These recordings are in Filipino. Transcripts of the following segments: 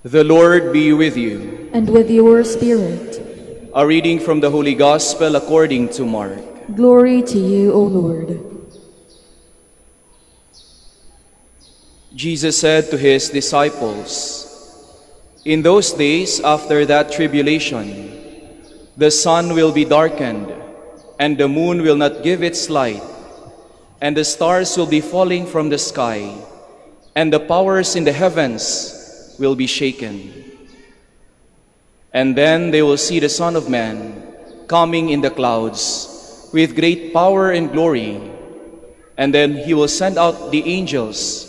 The Lord be with you. And with your spirit. A reading from the Holy Gospel according to Mark. Glory to you, O Lord. Jesus said to his disciples, "In those days after that tribulation, the sun will be darkened, and the moon will not give its light, and the stars will be falling from the sky, and the powers in the heavens will be shaken. And then they will see the Son of Man coming in the clouds with great power and glory, and then he will send out the angels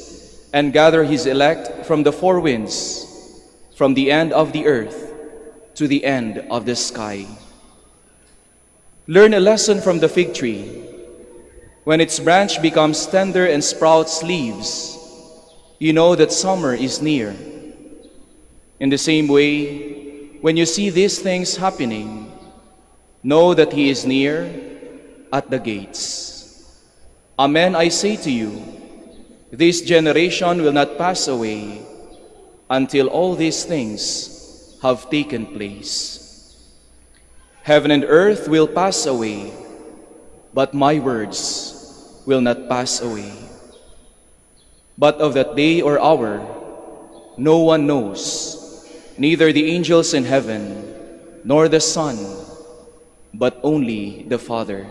and gather his elect from the four winds, from the end of the earth to the end of the sky. Learn a lesson from the fig tree. When its branch becomes tender and sprouts leaves, you know that summer is near. In the same way, when you see these things happening, know that he is near at the gates. Amen, I say to you, this generation will not pass away until all these things have taken place. Heaven and earth will pass away, but my words will not pass away. But of that day or hour, no one knows, neither the angels in heaven, nor the Son, but only the Father."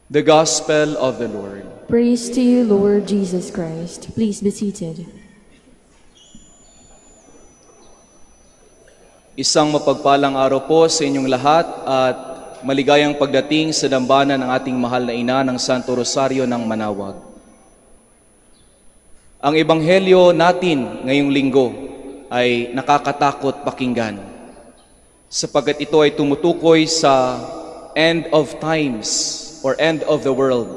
The Gospel of the Lord. Praise to you, Lord Jesus Christ. Please be seated. Isang mapagpalang araw po sa inyong lahat at maligayang pagdating sa dambana ng ating mahal na ina ng Santo Rosario ng Manawag. Ang ebanghelyo natin ngayong linggo ay nakakatakot pakinggan sapagkat ito ay tumutukoy sa end of times or end of the world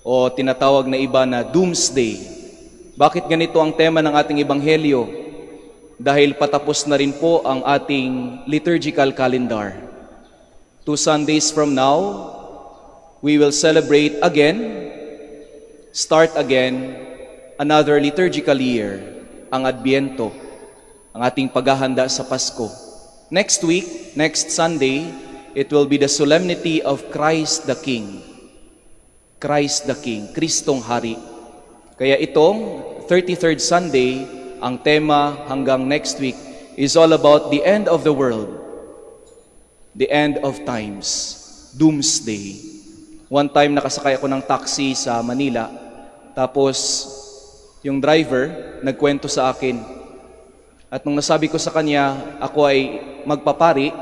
o tinatawag na iba na doomsday. Bakit ganito ang tema ng ating ebanghelyo? Dahil patapos na rin po ang ating liturgical calendar. 2 Sundays from now, we will celebrate again, start again, another liturgical year, ang Adbyento, ang ating paghahanda sa Pasko. Next week, next Sunday, it will be the solemnity of Christ the King. Christ the King, Kristong Hari. Kaya itong 33rd Sunday, ang tema hanggang next week is all about the end of the world, the end of times, doomsday. One time nakasakay ako ng taxi sa Manila, tapos yung driver nagkwento sa akin. At nung nasabi ko sa kanya, ako ay magpapari,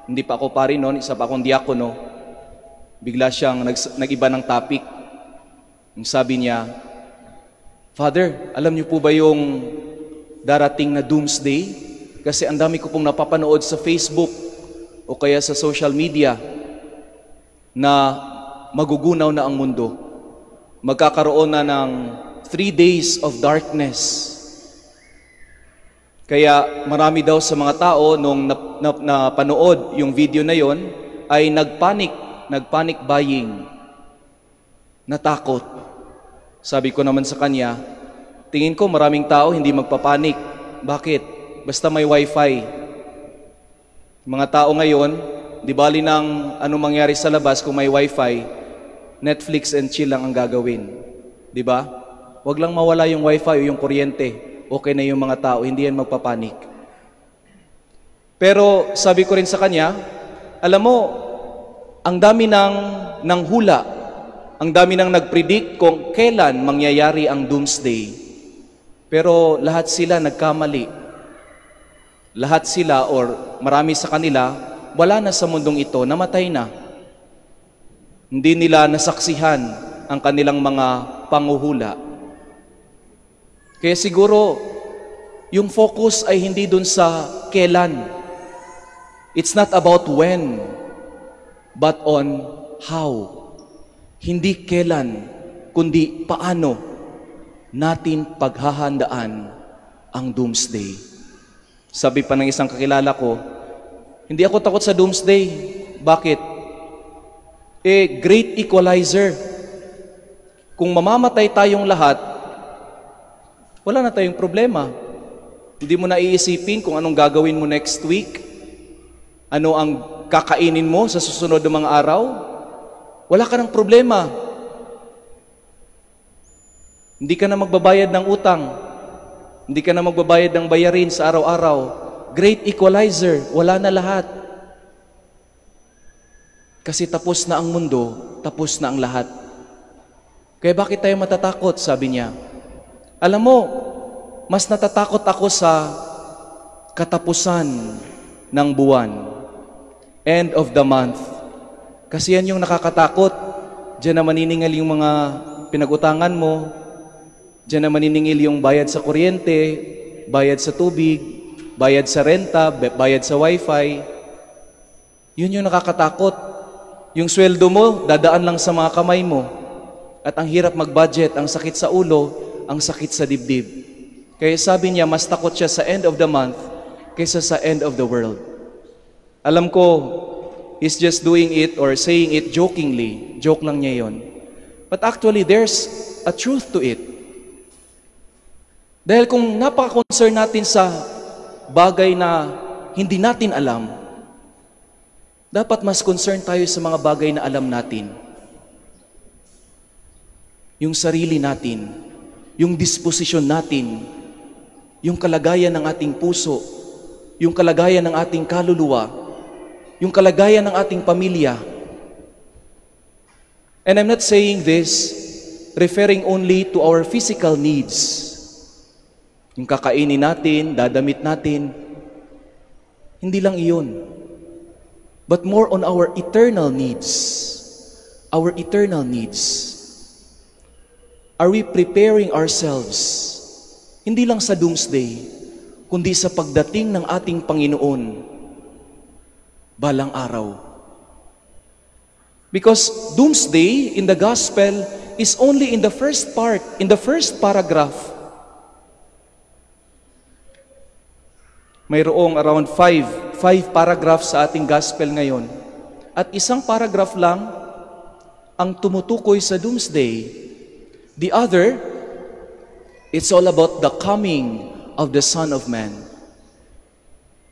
hindi pa ako pari noon, isa pa akong diakono, bigla siyang nag-iba ng topic. Yung sabi niya, "Father, alam niyo po ba yung darating na doomsday? Kasi ang dami ko pong napapanood sa Facebook o kaya sa social media na magugunaw na ang mundo. Magkakaroon na ng 3 days of darkness." Kaya marami daw sa mga tao nung napanood yung video na yon ay nagpanic buying, natakot. Sabi ko naman sa kanya, tingin ko maraming tao hindi magpapanik. Bakit? Basta may wifi. Mga tao ngayon, di bali ng anong mangyari sa labas kung may wifi, Netflix and chill lang ang gagawin. Di ba? Huwag lang mawala yung wifi o yung kuryente. Okay na yung mga tao, hindi yan magpapanik. Pero sabi ko rin sa kanya, alam mo, ang dami ng hula, ang dami nang nagpredict kung kailan mangyayari ang doomsday. Pero lahat sila nagkamali. Lahat sila or marami sa kanila, wala na sa mundong ito, namatay na. Hindi nila nasaksihan ang kanilang mga panguhula. Kaya siguro, yung focus ay hindi dun sa kailan. It's not about when, but on how. Hindi kailan, kundi paano natin paghahandaan ang doomsday. Sabi pa ng isang kakilala ko, hindi ako takot sa doomsday. Bakit? Great equalizer. Kung mamamatay tayong lahat, wala na tayong problema. Hindi mo na iisipin kung anong gagawin mo next week, ano ang kakainin mo sa susunod na mga araw. Wala ka ng problema. Hindi ka na magbabayad ng utang. Hindi ka na magbabayad ng bayarin sa araw-araw. Great equalizer, wala na lahat. Kasi tapos na ang mundo, tapos na ang lahat. Kaya bakit tayo matatakot, sabi niya? Alam mo, mas natatakot ako sa katapusan ng buwan, end of the month. Kasi yan yung nakakatakot. Diyan na maniningil yung mga pinag-utangan mo, diyan na maniningil yung bayad sa kuryente, bayad sa tubig, bayad sa renta, bayad sa wifi. Yun yung nakakatakot. Yung sweldo mo, dadaan lang sa mga kamay mo. At ang hirap mag-budget, ang sakit sa ulo, ang sakit sa dibdib. Kaya sabi niya, mas takot siya sa end of the month kaysa sa end of the world. Alam ko, he's just doing it or saying it jokingly. Joke lang niya yon. But actually, there's a truth to it. Dahil kung napaka-concern natin sa bagay na hindi natin alam, dapat mas concern tayo sa mga bagay na alam natin. Yung sarili natin, yung disposisyon natin, yung kalagayan ng ating puso, yung kalagayan ng ating kaluluwa, yung kalagayan ng ating pamilya. And I'm not saying this referring only to our physical needs. Yung kakainin natin, dadamit natin, hindi lang iyon. But more on our eternal needs. Our eternal needs. Are we preparing ourselves, hindi lang sa doomsday, kundi sa pagdating ng ating Panginoon, balang araw? Because doomsday in the gospel is only in the first part, in the first paragraph. Mayroong around five paragraphs sa ating gospel ngayon. At isang paragraph lang ang tumutukoy sa doomsday. The other, it's all about the coming of the Son of Man.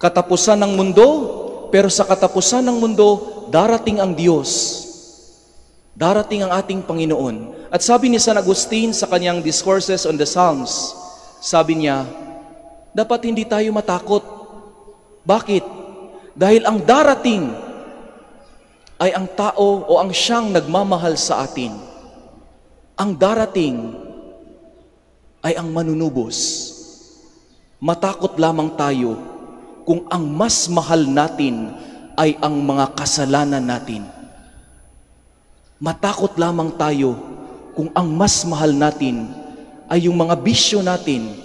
Katapusan ng mundo, pero sa katapusan ng mundo, darating ang Diyos. Darating ang ating Panginoon. At sabi ni San Agustin sa kanyang Discourses on the Psalms, sabi niya, dapat hindi tayo matakot. Bakit? Dahil ang darating ay ang tao o ang siyang nagmamahal sa atin. Ang darating ay ang manunubos. Matakot lamang tayo kung ang mas mahal natin ay ang mga kasalanan natin. Matakot lamang tayo kung ang mas mahal natin ay yung mga bisyo natin.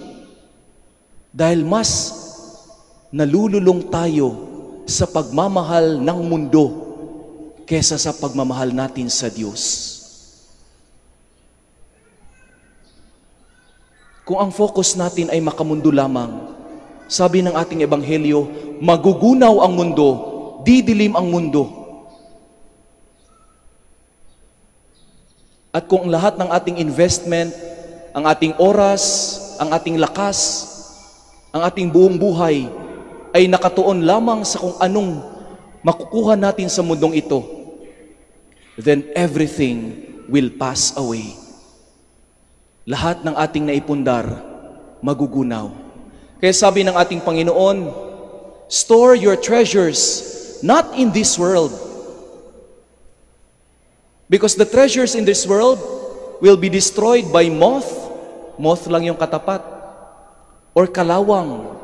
Dahil mas nalululong tayo sa pagmamahal ng mundo kesa sa pagmamahal natin sa Diyos. Kung ang focus natin ay makamundo lamang, sabi ng ating ebanghelyo, magugunaw ang mundo, didilim ang mundo. At kung lahat ng ating investment, ang ating oras, ang ating lakas, ang ating buong buhay, ay nakatuon lamang sa kung anong makukuha natin sa mundong ito, then everything will pass away. Lahat ng ating naipundar, magugunaw. Kaya sabi ng ating Panginoon, store your treasures not in this world. Because the treasures in this world will be destroyed by moth. Moth lang yung katapat. Or kalawang.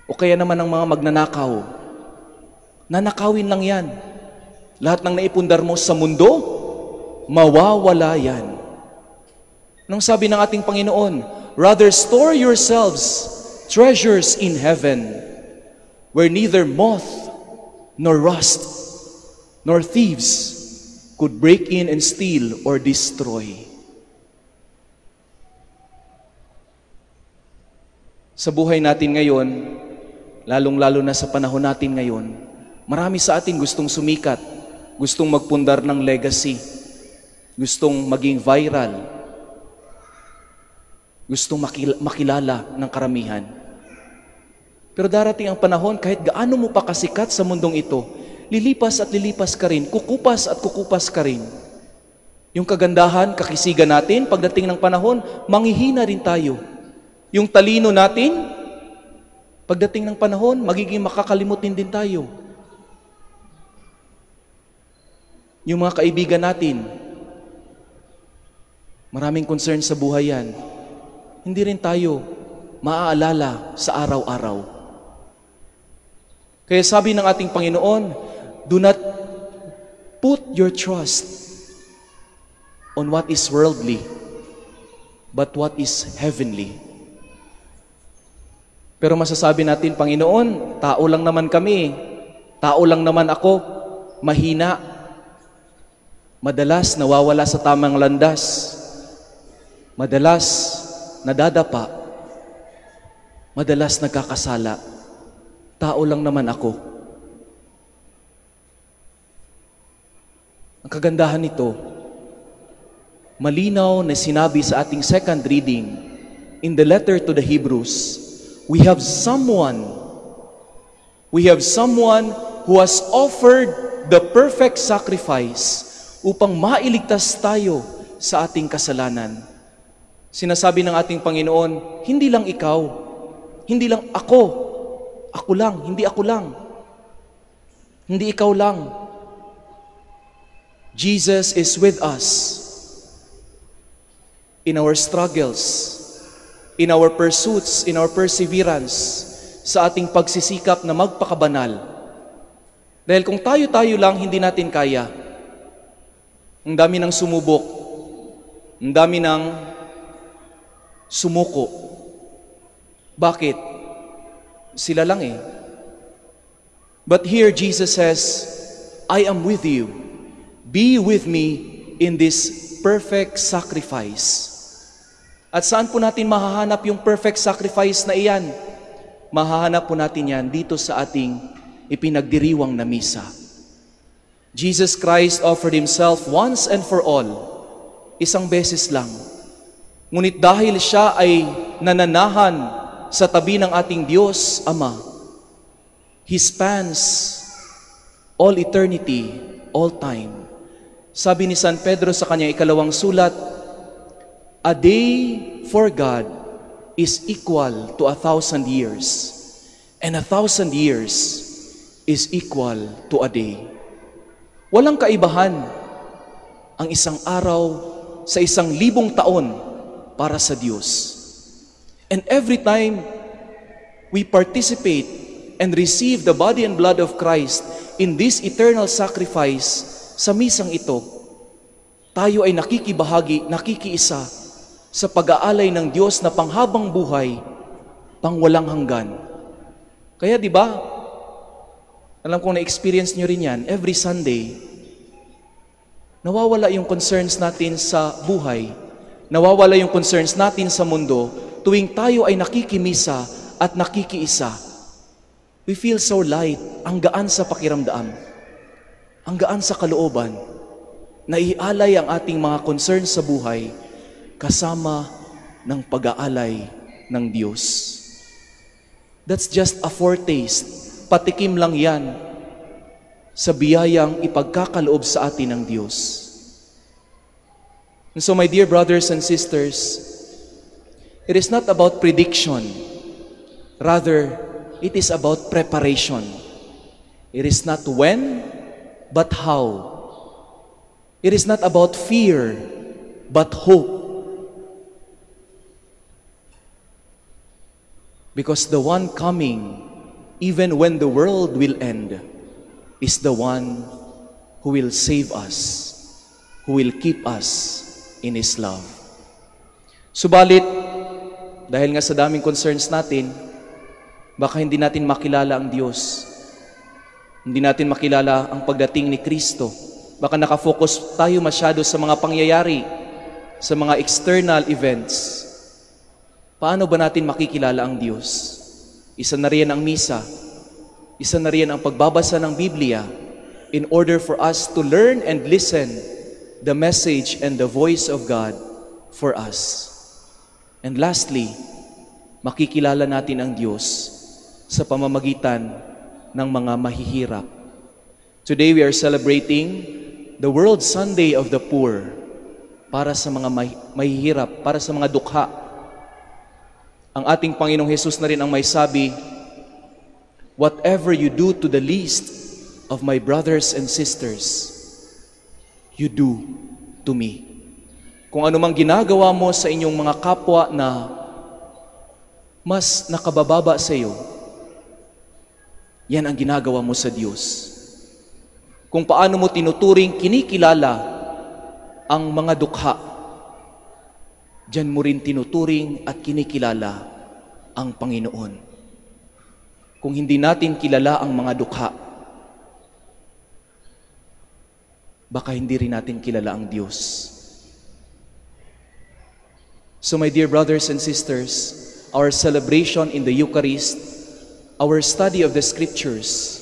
O kaya naman ng mga magnanakaw. Nanakawin lang yan. Lahat ng naipundar mo sa mundo, mawawala yan. Nung sabi ng ating Panginoon, rather store yourselves treasures in heaven, where neither moth, nor rust, nor thieves could break in and steal or destroy. Sa buhay natin ngayon, lalong-lalo na sa panahon natin ngayon, marami sa atin gustong sumikat, gustong magpundar ng legacy, gustong maging viral. Gustong makilala ng karamihan. Pero darating ang panahon, kahit gaano mo pa kasikat sa mundong ito, lilipas at lilipas ka rin, kukupas at kukupas ka rin. Yung kagandahan, kakisigan natin, pagdating ng panahon, manghihina rin tayo. Yung talino natin, pagdating ng panahon, magiging makakalimutin din tayo. Yung mga kaibigan natin, maraming concern sa buhay yan. Hindi rin tayo maaalala sa araw-araw. Kaya sabi ng ating Panginoon, do not put your trust on what is worldly, but what is heavenly. Pero masasabi natin, Panginoon, tao lang naman kami, tao lang naman ako, mahina, madalas nawawala sa tamang landas, madalas nadadapa, madalas nagkakasala. Tao lang naman ako. Ang kagandahan nito, malinaw na sinabi sa ating second reading, in the letter to the Hebrews, we have someone who has offered the perfect sacrifice upang mailigtas tayo sa ating kasalanan. Sinasabi ng ating Panginoon, hindi lang ikaw, hindi lang ako lang, hindi ako lang, hindi ikaw lang. Jesus is with us in our struggles, in our pursuits, in our perseverance, sa ating pagsisikap na magpakabanal. Dahil kung tayo-tayo lang, hindi natin kaya. Ang dami ng sumubok, ang dami ng sumuko. Bakit? Sila lang eh. But here Jesus says, I am with you. Be with me in this perfect sacrifice. At saan po natin mahahanap yung perfect sacrifice na iyan? Mahahanap po natin yan dito sa ating ipinagdiriwang na misa. Jesus Christ offered Himself once and for all, isang beses lang. Ngunit dahil Siya ay nananahan sa tabi ng ating Diyos Ama, He spans all eternity, all time. Sabi ni San Pedro sa kanyang ikalawang sulat, a day for God is equal to 1,000 years, and 1,000 years is equal to a day. Walang kaibahan ang isang araw sa 1,000 taon para sa Diyos. And every time we participate and receive the body and blood of Christ in this eternal sacrifice sa misang ito, tayo ay nakikibahagi, nakikiisa sa pag-aalay ng Diyos na panghabang buhay, pangwalang hanggan. Kaya di ba, alam kong na-experience nyo rin yan, every Sunday, nawawala yung concerns natin sa buhay, nawawala yung concerns natin sa mundo, tuwing tayo ay nakikimisa at nakikiisa. We feel so light, ang gaan sa pakiramdam, ang gaan sa kalooban, naialay ang ating mga concerns sa buhay kasama ng pag-aalay ng Diyos. That's just a foretaste, patikim lang yan sa biyayang ipagkakaloob sa atin ng Diyos. And so my dear brothers and sisters, it is not about prediction. Rather, it is about preparation. It is not when, but how. It is not about fear, but hope. Because the one coming, even when the world will end, is the one who will save us, who will keep us in His love. Subalit, dahil nga sa daming concerns natin, baka hindi natin makilala ang Diyos. Hindi natin makilala ang pagdating ni Kristo. Baka nakafocus tayo masyado sa mga pangyayari, sa mga external events. Paano ba natin makikilala ang Diyos? Isa na riyan ang misa. Isa na riyan ang pagbabasa ng Biblia in order for us to learn and listen the message and the voice of God for us. And lastly, makikilala natin ang Diyos sa pamamagitan ng mga mahihirap. Today we are celebrating the World Sunday of the Poor para sa mga mahihirap, para sa mga dukha. Ang ating Panginoong Hesus na rin ang may sabi, "Whatever you do to the least of my brothers and sisters, you do to me." Kung anumang ginagawa mo sa inyong mga kapwa na mas nakabababa sa iyo, yan ang ginagawa mo sa Diyos. Kung paano mo tinuturing, kinikilala ang mga dukha, diyan mo rin tinuturing at kinikilala ang Panginoon. Kung hindi natin kilala ang mga dukha, baka hindi rin natin kilala ang Diyos. So my dear brothers and sisters, our celebration in the Eucharist, our study of the Scriptures,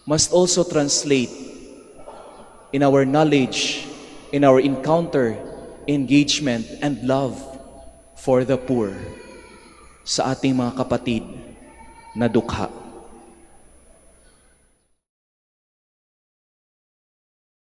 must also translate in our knowledge, in our encounter, engagement, and love for the poor sa ating mga kapatid na dukha.